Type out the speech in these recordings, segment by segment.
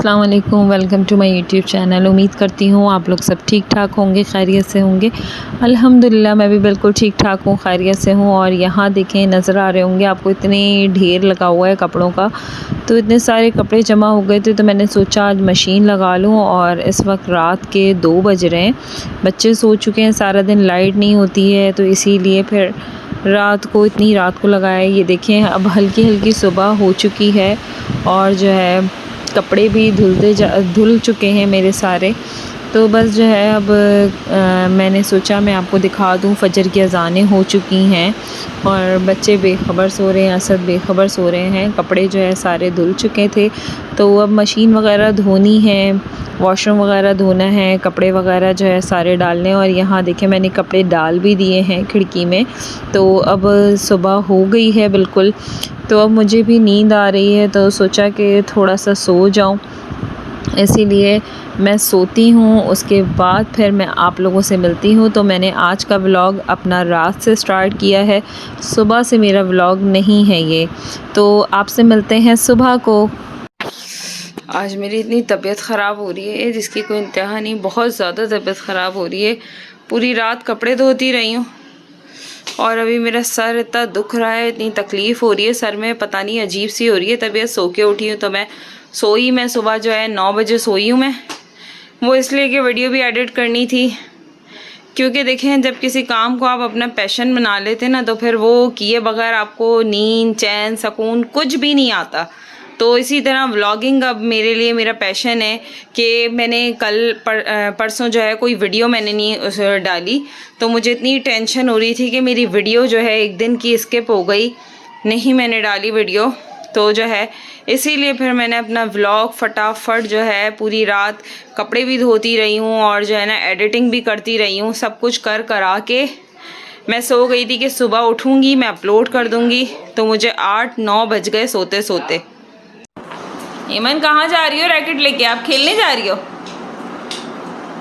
अस्सलाम वालेकुम, welcome to my YouTube channel. उम्मीद करती हूँ आप लोग सब ठीक ठाक होंगे, खैरियत से होंगे। अल्हम्दुलिल्लाह मैं भी बिल्कुल ठीक ठाक हूँ, खैरियत से हूँ। और यहाँ देखें, नज़र आ रहे होंगे आपको इतने ढेर लगा हुआ है कपड़ों का। तो इतने सारे कपड़े जमा हो गए थे तो मैंने सोचा आज मशीन लगा लूँ। और इस वक्त रात के 2 बज रहे हैं, बच्चे सो चुके हैं, सारा दिन लाइट नहीं होती है तो इसीलिए फिर इतनी रात को लगाया। ये देखें, अब हल्की हल्की सुबह हो चुकी है और जो है कपड़े भी धुल चुके हैं मेरे सारे। तो बस जो है अब मैंने सोचा मैं आपको दिखा दूं। फजर की अज़ानें हो चुकी हैं और बच्चे बेखबर सो रहे हैं, असद बेखबर सो रहे हैं। कपड़े जो है सारे धुल चुके थे तो अब मशीन वगैरह धोनी है, वॉशरूम वगैरह धोना है, कपड़े वगैरह जो है सारे डालने। और यहाँ देखें, मैंने कपड़े डाल भी दिए हैं खिड़की में। तो अब सुबह हो गई है बिल्कुल। तो अब मुझे भी नींद आ रही है तो सोचा कि थोड़ा सा सो जाऊं, इसीलिए मैं सोती हूँ। उसके बाद फिर मैं आप लोगों से मिलती हूँ। तो मैंने आज का व्लॉग अपना रात से स्टार्ट किया है, सुबह से मेरा व्लॉग नहीं है ये। तो आपसे मिलते हैं सुबह को। आज मेरी इतनी तबीयत ख़राब हो रही है जिसकी कोई इंतहा नहीं, बहुत ज़्यादा तबीयत ख़राब हो रही है। पूरी रात कपड़े धोती रही हूँ और अभी मेरा सर इतना दुख रहा है, इतनी तकलीफ़ हो रही है सर में, पता नहीं अजीब सी हो रही है तबीयत। सो के उठी हूँ तो मैं सुबह जो है 9 बजे सोई हूँ मैं। वो इसलिए कि वीडियो भी एडिट करनी थी, क्योंकि देखें जब किसी काम को आप अपना पैशन बना लेते ना तो फिर वो किए बगैर आपको नींद, चैन, सुकून कुछ भी नहीं आता। तो इसी तरह व्लॉगिंग अब मेरे लिए मेरा पैशन है कि मैंने परसों जो है कोई वीडियो मैंने नहीं डाली तो मुझे इतनी टेंशन हो रही थी कि मेरी वीडियो जो है एक दिन की स्किप हो गई, नहीं मैंने डाली वीडियो। तो जो है इसीलिए फिर मैंने अपना व्लॉग फटाफट जो है पूरी रात कपड़े भी धोती रही हूँ और जो है ना एडिटिंग भी करती रही हूँ। सब कुछ करा के मैं सो गई थी कि सुबह उठूँगी मैं अपलोड कर दूँगी। तो मुझे 8-9 बज गए सोते सोते। ईमन कहाँ जा रही हो रैकेट लेके? आप खेलने जा रही हो?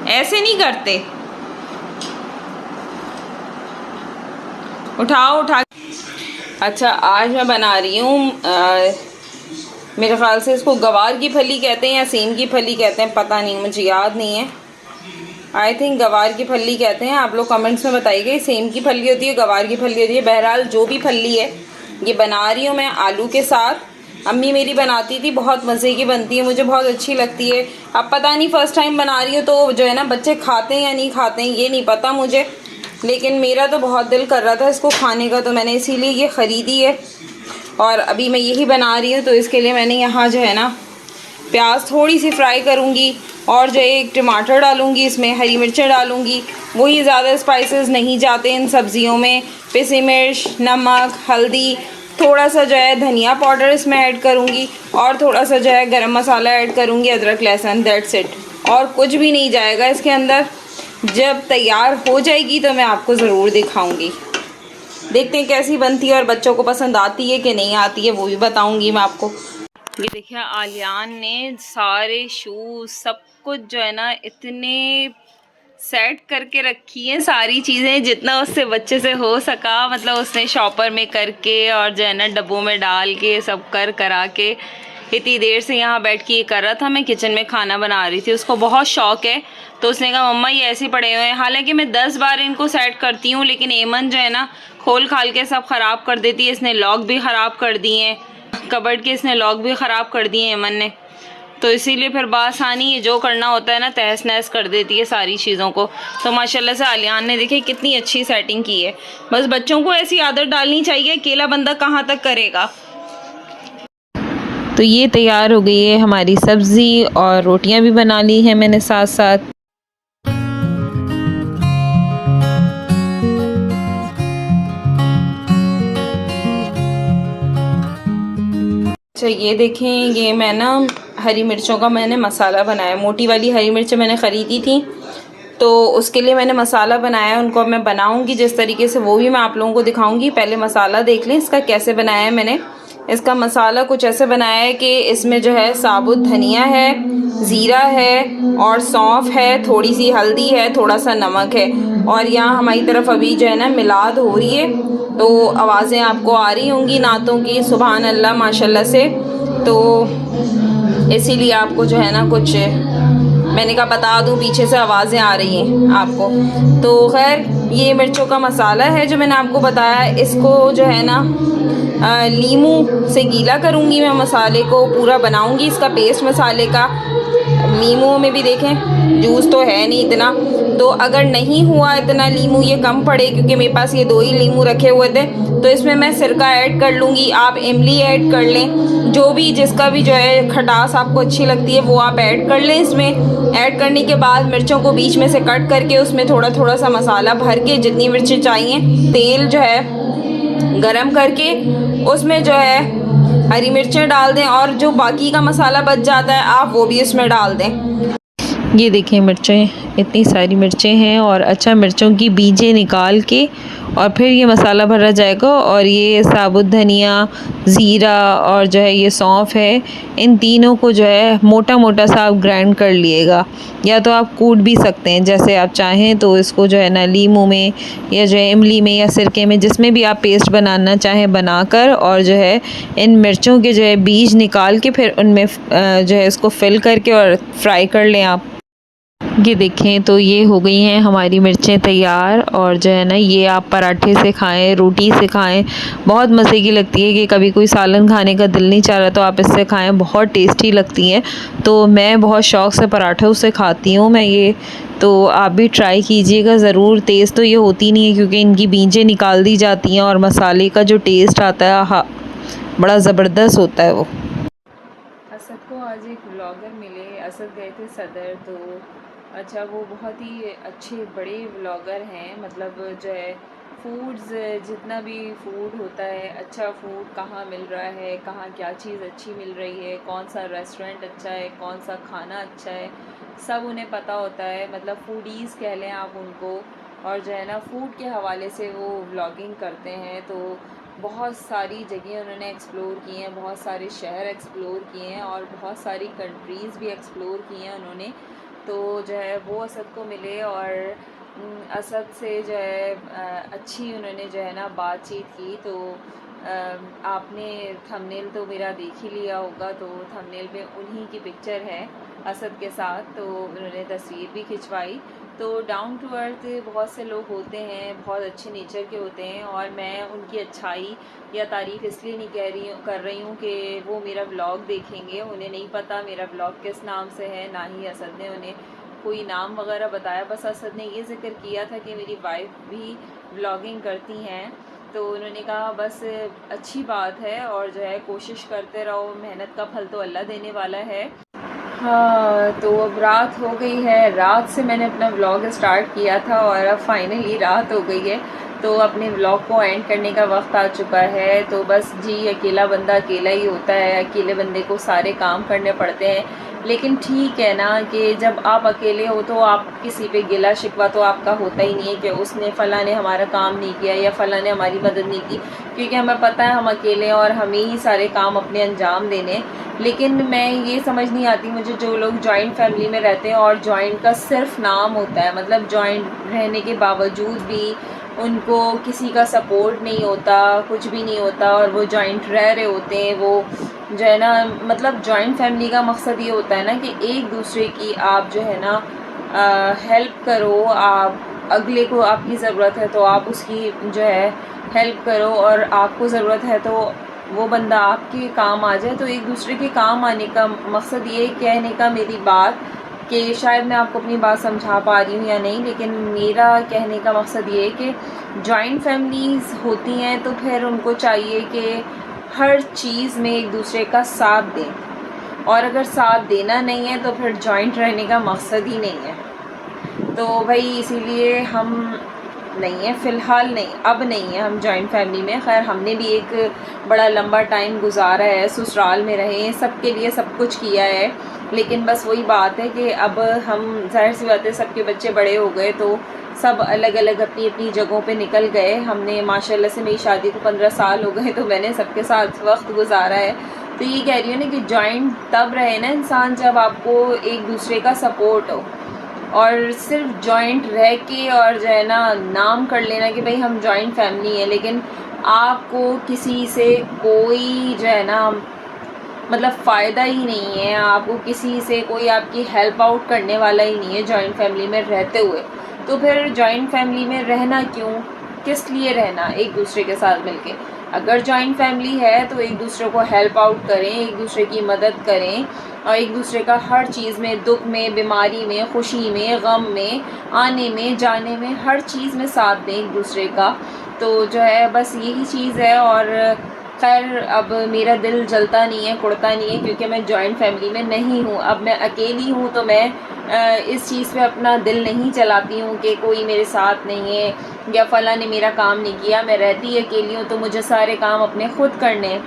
ऐसे नहीं करते, उठा। अच्छा, आज मैं बना रही हूँ मेरे ख्याल से इसको गवार की फली कहते हैं या सेम की फली कहते हैं, पता नहीं, मुझे याद नहीं है। आई थिंक गवार की फली कहते हैं। आप लोग कमेंट्स में बताइए सेम की फली होती है, गवार की फली होती है। बहरहाल जो भी फली है ये बना रही हूँ मैं आलू के साथ। अम्मी मेरी बनाती थी, बहुत मज़े की बनती है, मुझे बहुत अच्छी लगती है। अब पता नहीं फ़र्स्ट टाइम बना रही हूँ तो जो है ना बच्चे खाते हैं या नहीं खाते हैं ये नहीं पता मुझे, लेकिन मेरा तो बहुत दिल कर रहा था इसको खाने का तो मैंने इसीलिए ये ख़रीदी है और अभी मैं यही बना रही हूँ। तो इसके लिए मैंने यहाँ जो है ना प्याज थोड़ी सी फ्राई करूँगी और जो एक टमाटर डालूँगी, इसमें हरी मिर्चें डालूँगी। वही ज़्यादा स्पाइसेस नहीं जाते इन सब्ज़ियों में। पिसी मिर्च, नमक, हल्दी, थोड़ा सा जो है धनिया पाउडर इसमें ऐड करूँगी और थोड़ा सा जो है गरम मसाला ऐड करूँगी, अदरक लहसुन, दैट्स इट। और कुछ भी नहीं जाएगा इसके अंदर। जब तैयार हो जाएगी तो मैं आपको ज़रूर दिखाऊंगी। देखते हैं कैसी बनती है और बच्चों को पसंद आती है कि नहीं आती है वो भी बताऊंगी मैं आपको। ये देखिए, आलियान ने सारे शूज़ सब कुछ जो है ना इतने सेट करके रखी है, सारी चीज़ें जितना उससे बच्चे से हो सका, मतलब उसने शॉपर में करके और जो है ना डब्बों में डाल के सब करा के इतनी देर से यहाँ बैठ के ये कर रहा था। मैं किचन में खाना बना रही थी, उसको बहुत शौक़ है तो उसने कहा मम्मा ये ऐसे पड़े हुए हैं। हालांकि मैं 10 बार इनको सेट करती हूँ लेकिन एमन जो है ना खोल खाल के सब ख़राब कर देती है। इसने लॉक भी ख़राब कर दिए हैं, कबर्ड के इसने लॉक भी ख़राब कर दिए एमन ने। तो इसीलिए फिर बासानी ये जो करना होता है ना तहस नहस कर देती है सारी चीज़ों को। तो माशाल्लाह से आलियान ने देखिए कितनी अच्छी सेटिंग की है। बस बच्चों को ऐसी आदत डालनी चाहिए, अकेला बंदा कहाँ तक करेगा। तो ये तैयार हो गई है हमारी सब्ज़ी और रोटियां भी बना ली हैं मैंने साथ साथ। अच्छा, ये देखें, ये मैं ना हरी मिर्चों का मैंने मसाला बनाया। मोटी वाली हरी मिर्चें मैंने ख़रीदी थी तो उसके लिए मैंने मसाला बनाया। उनको मैं बनाऊंगी जिस तरीके से वो भी मैं आप लोगों को दिखाऊंगी। पहले मसाला देख लें इसका कैसे बनाया है मैंने। इसका मसाला कुछ ऐसे बनाया है कि इसमें जो है साबुत धनिया है, ज़ीरा है और सौंफ है, थोड़ी सी हल्दी है, थोड़ा सा नमक है। और यहाँ हमारी तरफ अभी जो है ना मिलाद हो रही है तो आवाज़ें आपको आ रही होंगी नातों की, सुभान अल्लाह माशाल्लाह से। तो इसीलिए आपको जो है ना कुछ मैंने कहा बता दूं, पीछे से आवाज़ें आ रही हैं आपको। तो खैर ये मिर्चों का मसाला है जो मैंने आपको बताया। इसको जो है ना नींबू से गीला करूँगी मैं, मसाले को पूरा बनाऊँगी इसका पेस्ट मसाले का। नींबू में भी देखें जूस तो है नहीं इतना, तो अगर नहीं हुआ इतना नींबू, ये कम पड़े क्योंकि मेरे पास ये 2 ही नींबू रखे हुए थे, तो इसमें मैं सिरका ऐड कर लूँगी। आप इमली ऐड कर लें, जो भी जिसका भी जो है खटास आपको अच्छी लगती है वो आप ऐड कर लें। इसमें ऐड करने के बाद मिर्चों को बीच में से कट करके उसमें थोड़ा थोड़ा सा मसाला भर के, जितनी मिर्चें चाहिए, तेल जो है गरम करके उसमें जो है हरी मिर्चें डाल दें, और जो बाकी का मसाला बच जाता है आप वो भी उसमें डाल दें। ये देखिए मिर्चें, इतनी सारी मिर्चें हैं और अच्छा मिर्चों की बीजें निकाल के और फिर ये मसाला भरा जाएगा। और ये साबुत धनिया, ज़ीरा और जो है ये सौंफ है, इन तीनों को जो है मोटा मोटा सा आप ग्राइंड कर लिएगा, या तो आप कूट भी सकते हैं जैसे आप चाहें। तो इसको जो है ना नींबू में या जो है इमली में या सिरके में, जिसमें भी आप पेस्ट बनाना चाहें बनाकर, और जो है इन मिर्चों के जो है बीज निकाल के फिर उनमें जो है इसको फिल करके और फ्राई कर लें आप। ये देखें तो ये हो गई हैं हमारी मिर्चें तैयार। और जो है ना ये आप पराठे से खाएं, रोटी से खाएं, बहुत मज़े की लगती है। कि कभी कोई सालन खाने का दिल नहीं चाह रहा तो आप इससे खाएं, बहुत टेस्टी लगती हैं। तो मैं बहुत शौक़ से पराठों से खाती हूँ मैं ये, तो आप भी ट्राई कीजिएगा ज़रूर। तेज़ तो ये होती नहीं है क्योंकि इनकी बीजें निकाल दी जाती हैं, और मसाले का जो टेस्ट आता है हाँ बड़ा ज़बरदस्त होता है वो। असद को आज एक व्लॉगर मिले, असद गए थे सदर, तो अच्छा वो बहुत ही अच्छे बड़े व्लॉगर हैं। मतलब जो है फूड्स, जितना भी फूड होता है, अच्छा फूड कहाँ मिल रहा है, कहाँ क्या चीज़ अच्छी मिल रही है, कौन सा रेस्टोरेंट अच्छा है, कौन सा खाना अच्छा है, सब उन्हें पता होता है। मतलब फूडीज़ कह लें आप उनको। और जो है ना फूड के हवाले से वो व्लॉगिंग करते हैं। तो बहुत सारी जगह उन्होंने एक्सप्लोर की हैं, बहुत सारे शहर एक्सप्लोर किए हैं, और बहुत सारी कंट्रीज़ भी एक्सप्लोर की हैं उन्होंने। तो जो है वो असद को मिले, और असद से जो है अच्छी उन्होंने जो है ना बातचीत की। तो आपने थंबनेल तो मेरा देख ही लिया होगा, तो थंबनेल में उन्हीं की पिक्चर है असद के साथ, तो उन्होंने तस्वीर भी खिंचवाई। तो डाउन टू अर्थ बहुत से लोग होते हैं, बहुत अच्छे नेचर के होते हैं, और मैं उनकी अच्छाई या तारीफ़ इसलिए नहीं कर रही हूँ कि वो मेरा व्लॉग देखेंगे। उन्हें नहीं पता मेरा व्लॉग किस नाम से है, ना ही असद ने उन्हें कोई नाम वगैरह बताया। बस असद ने ये ज़िक्र किया था कि मेरी वाइफ भी व्लॉगिंग करती हैं, तो उन्होंने कहा बस अच्छी बात है, और जो है कोशिश करते रहो, मेहनत का फल तो अल्लाह देने वाला है। हाँ, तो अब रात हो गई है। रात से मैंने अपना व्लॉग स्टार्ट किया था और अब फाइनली रात हो गई है, तो अपने व्लॉग को एंड करने का वक्त आ चुका है। तो बस जी, अकेला बंदा अकेला ही होता है, अकेले बंदे को सारे काम करने पड़ते हैं। लेकिन ठीक है ना कि जब आप अकेले हो तो आप किसी पे गिला शिकवा तो आपका होता ही नहीं है कि उसने फ़लाँ ने हमारा काम नहीं किया या फ़लाँ ने हमारी मदद नहीं की, क्योंकि हमें पता है हम अकेले हैं और हमें ही सारे काम अपने अंजाम देने। लेकिन मैं ये समझ नहीं आती मुझे जो लोग जॉइंट फैमिली में रहते हैं और जॉइंट का सिर्फ नाम होता है, मतलब जॉइंट रहने के बावजूद भी उनको किसी का सपोर्ट नहीं होता, कुछ भी नहीं होता, और वो जॉइंट रह रहे होते हैं। वो जो है ना, मतलब जॉइंट फैमिली का मकसद ये होता है ना कि एक दूसरे की आप जो है ना हेल्प करो। आप अगले को आपकी ज़रूरत है तो आप उसकी जो है हेल्प करो, और आपको ज़रूरत है तो वो बंदा आपके काम आ जाए। तो एक दूसरे के काम आने का मकसद ये कहने का मेरी बात, कि शायद मैं आपको अपनी बात समझा पा रही हूँ या नहीं, लेकिन मेरा कहने का मकसद ये है कि जॉइंट फैमिलीज़ होती हैं तो फिर उनको चाहिए कि हर चीज़ में एक दूसरे का साथ दें, और अगर साथ देना नहीं है तो फिर जॉइंट रहने का मकसद ही नहीं है। तो भाई इसीलिए हम नहीं है, फ़िलहाल नहीं, अब नहीं है हम जॉइंट फैमिली में। खैर हमने भी एक बड़ा लंबा टाइम गुजारा है, ससुराल में रहे हैं, सबके लिए सब कुछ किया है, लेकिन बस वही बात है कि अब हम ज़ाहिर सी बात है सबके बच्चे बड़े हो गए, तो सब अलग अलग अपनी अपनी जगहों पे निकल गए। हमने माशाल्लाह से, मेरी शादी को 15 साल हो गए, तो मैंने सबके साथ वक्त गुजारा है। तो ये कह रही हूँ ना कि जॉइंट तब रहे ना इंसान जब आपको एक दूसरे का सपोर्ट हो, और सिर्फ जॉइंट रह के और जो है ना नाम कर लेना कि भाई हम जॉइंट फैमिली है, लेकिन आपको किसी से कोई जो है ना मतलब फ़ायदा ही नहीं है, आपको किसी से कोई आपकी हेल्प आउट करने वाला ही नहीं है जॉइंट फैमिली में रहते हुए। तो फिर जॉइंट फैमिली में रहना क्यों, किस लिए रहना एक दूसरे के साथ मिलके। अगर जॉइंट फैमिली है तो एक दूसरे को हेल्प आउट करें, एक दूसरे की मदद करें और एक दूसरे का हर चीज़ में, दुख में, बीमारी में, खुशी में, गम में, आने में, जाने में, हर चीज़ में साथ दें एक दूसरे का। तो जो है बस यही चीज़ है। और खैर अब मेरा दिल जलता नहीं है, कुड़ता नहीं है, क्योंकि मैं जॉइंट फैमिली में नहीं हूँ। अब मैं अकेली हूँ तो मैं इस चीज़ पे अपना दिल नहीं चलाती हूँ कि कोई मेरे साथ नहीं है या फ़लाँ ने मेरा काम नहीं किया। मैं रहती अकेली हूँ तो मुझे सारे काम अपने ख़ुद करने हैं।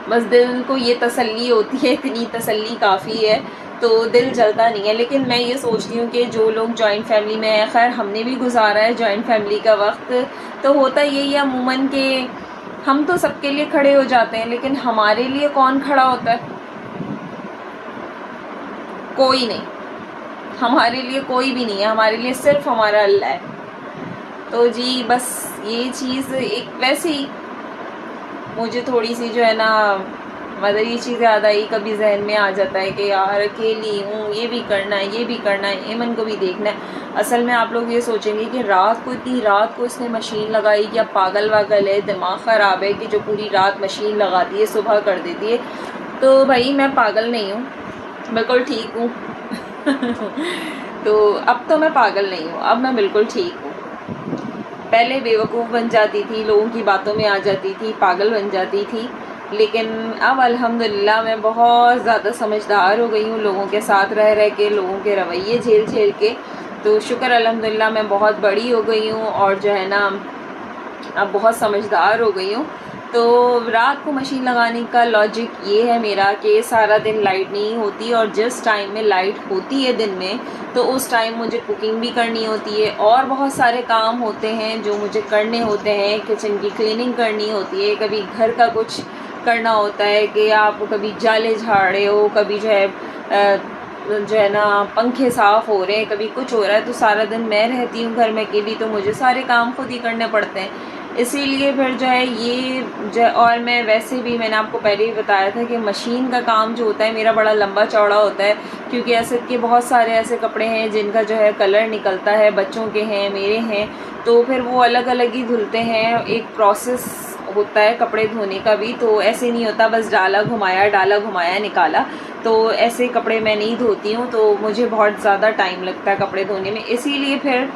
बस दिल को ये तसल्ली होती है, इतनी तसल्ली काफ़ी है, तो दिल जलता नहीं है। लेकिन मैं ये सोचती हूँ कि जो लोग जॉइंट फैमिली में हैं, खैर हमने भी गुजारा है जॉइंट फैमिली का वक्त, तो होता यही है अमूमन कि हम तो सबके लिए खड़े हो जाते हैं, लेकिन हमारे लिए कौन खड़ा होता है? कोई नहीं। हमारे लिए कोई भी नहीं है, हमारे लिए सिर्फ हमारा अल्लाह है। तो जी बस ये चीज़ एक वैसे ही मुझे थोड़ी सी जो है ना, मतलब ये चीज़ याद आई, कभी जहन में आ जाता है कि यार अकेली हूँ, ये भी करना है, ये भी करना है, एमन को भी देखना है। असल में आप लोग ये सोचेंगे कि रात को, इतनी रात को इसने मशीन लगाई, क्या पागल वागल है, दिमाग ख़राब है कि जो पूरी रात मशीन लगाती है सुबह कर देती है। तो भाई मैं पागल नहीं हूँ, बिल्कुल ठीक हूँ। तो अब तो मैं पागल नहीं हूँ, अब मैं बिल्कुल ठीक हूँ। पहले बेवकूफ़ बन जाती थी, लोगों की बातों में आ जाती थी, पागल बन जाती थी, लेकिन अब अल्हम्दुलिल्लाह मैं बहुत ज़्यादा समझदार हो गई हूँ, लोगों के साथ रह रह के, लोगों के रवैये झेल झेल के। तो शुक्र अल्हम्दुलिल्लाह मैं बहुत बड़ी हो गई हूँ और जो है ना अब बहुत समझदार हो गई हूँ। तो रात को मशीन लगाने का लॉजिक ये है मेरा कि सारा दिन लाइट नहीं होती और जिस टाइम में लाइट होती है दिन में, तो उस टाइम मुझे कुकिंग भी करनी होती है और बहुत सारे काम होते हैं जो मुझे करने होते हैं। किचन की क्लीनिंग करनी होती है, कभी घर का कुछ करना होता है कि आप कभी जाले झाड़े हो, कभी जो है ना पंखे साफ़ हो रहे हैं, कभी कुछ हो रहा है। तो सारा दिन मैं रहती हूँ घर में अकेली, तो मुझे सारे काम खुद ही करने पड़ते हैं। इसीलिए फिर जो है ये जो, और मैं वैसे भी मैंने आपको पहले ही बताया था कि मशीन का काम जो होता है मेरा बड़ा लंबा चौड़ा होता है, क्योंकि ऐसे के बहुत सारे ऐसे कपड़े हैं जिनका जो है कलर निकलता है, बच्चों के हैं, मेरे हैं, तो फिर वो अलग अलग ही धुलते हैं। एक प्रोसेस होता है कपड़े धोने का भी, तो ऐसे नहीं होता बस डाला घुमाया निकाला। तो ऐसे कपड़े मैं नहीं धोती हूँ, तो मुझे बहुत ज़्यादा टाइम लगता है कपड़े धोने में। इसीलिए फिर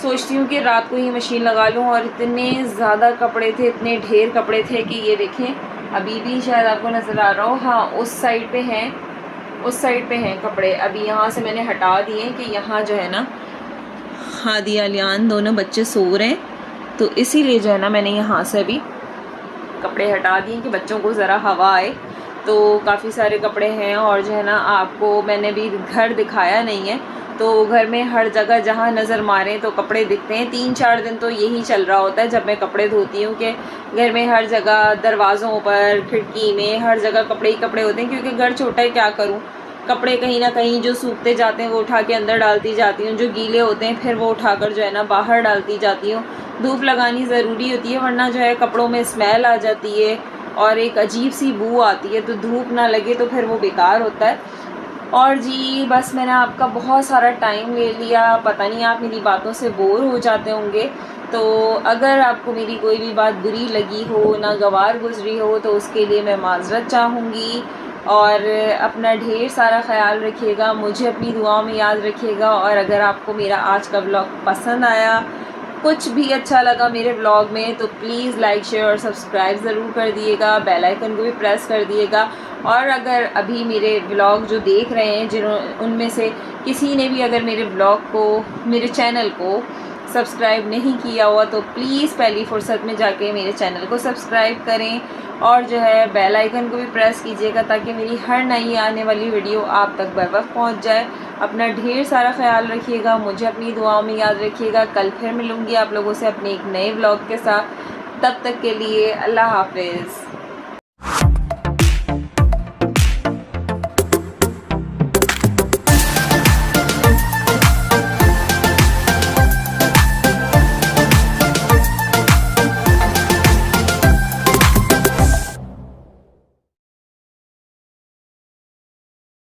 सोचती हूँ कि रात को ही मशीन लगा लूँ। और इतने ज़्यादा कपड़े थे, इतने ढेर कपड़े थे कि ये देखें अभी भी शायद आपको नज़र आ रहा हो, हाँ उस साइड पे हैं, उस साइड पे हैं कपड़े। अभी यहाँ से मैंने हटा दिए कि यहाँ जो है ना हादी अलियान दोनों बच्चे सो रहे हैं, तो इसीलिए जो है ना मैंने यहाँ से अभी कपड़े हटा दिए कि बच्चों को ज़रा हवा आए। तो काफ़ी सारे कपड़े हैं और जो है ना आपको मैंने भी घर दिखाया नहीं है, तो घर में हर जगह जहाँ नज़र मारें तो कपड़े दिखते हैं। 3-4 दिन तो यही चल रहा होता है जब मैं कपड़े धोती हूँ कि घर में हर जगह, दरवाज़ों पर, खिड़की में, हर जगह कपड़े ही कपड़े होते हैं, क्योंकि घर छोटा है, क्या करूँ। कपड़े कहीं ना कहीं जो सूखते जाते हैं वो उठा के अंदर डालती जाती हूँ, जो गीले होते हैं फिर वो उठाकर जो है ना बाहर डालती जाती हूँ। धूप लगानी ज़रूरी होती है, वरना जो है कपड़ों में स्मेल आ जाती है और एक अजीब सी बू आती है, तो धूप ना लगे तो फिर वो बेकार होता है। और जी बस मैंने आपका बहुत सारा टाइम ले लिया, पता नहीं आप मेरी बातों से बोर हो जाते होंगे। तो अगर आपको मेरी कोई भी बात बुरी लगी हो, नागवार गुजरी हो, तो उसके लिए मैं माज़रत चाहूँगी। और अपना ढेर सारा ख्याल रखिएगा, मुझे अपनी दुआओं में याद रखिएगा। और अगर आपको मेरा आज का व्लॉग पसंद आया, कुछ भी अच्छा लगा मेरे व्लॉग में, तो प्लीज़ लाइक, शेयर और सब्सक्राइब ज़रूर कर दिएगा, बेल आइकन को भी प्रेस कर दिएगा। और अगर अभी मेरे व्लॉग जो देख रहे हैं उनमें से किसी ने भी अगर मेरे व्लॉग को, मेरे चैनल को सब्सक्राइब नहीं किया हुआ, तो प्लीज़ पहली फुर्सत में जाके मेरे चैनल को सब्सक्राइब करें और जो है बेल आइकन को भी प्रेस कीजिएगा, ताकि मेरी हर नई आने वाली वीडियो आप तक बर वक्त पहुँच जाए। अपना ढेर सारा ख्याल रखिएगा, मुझे अपनी दुआओं में याद रखिएगा। कल फिर मिलूँगी आप लोगों से अपने एक नए व्लॉग के साथ, तब तक के लिए अल्लाह हाफ़िज़।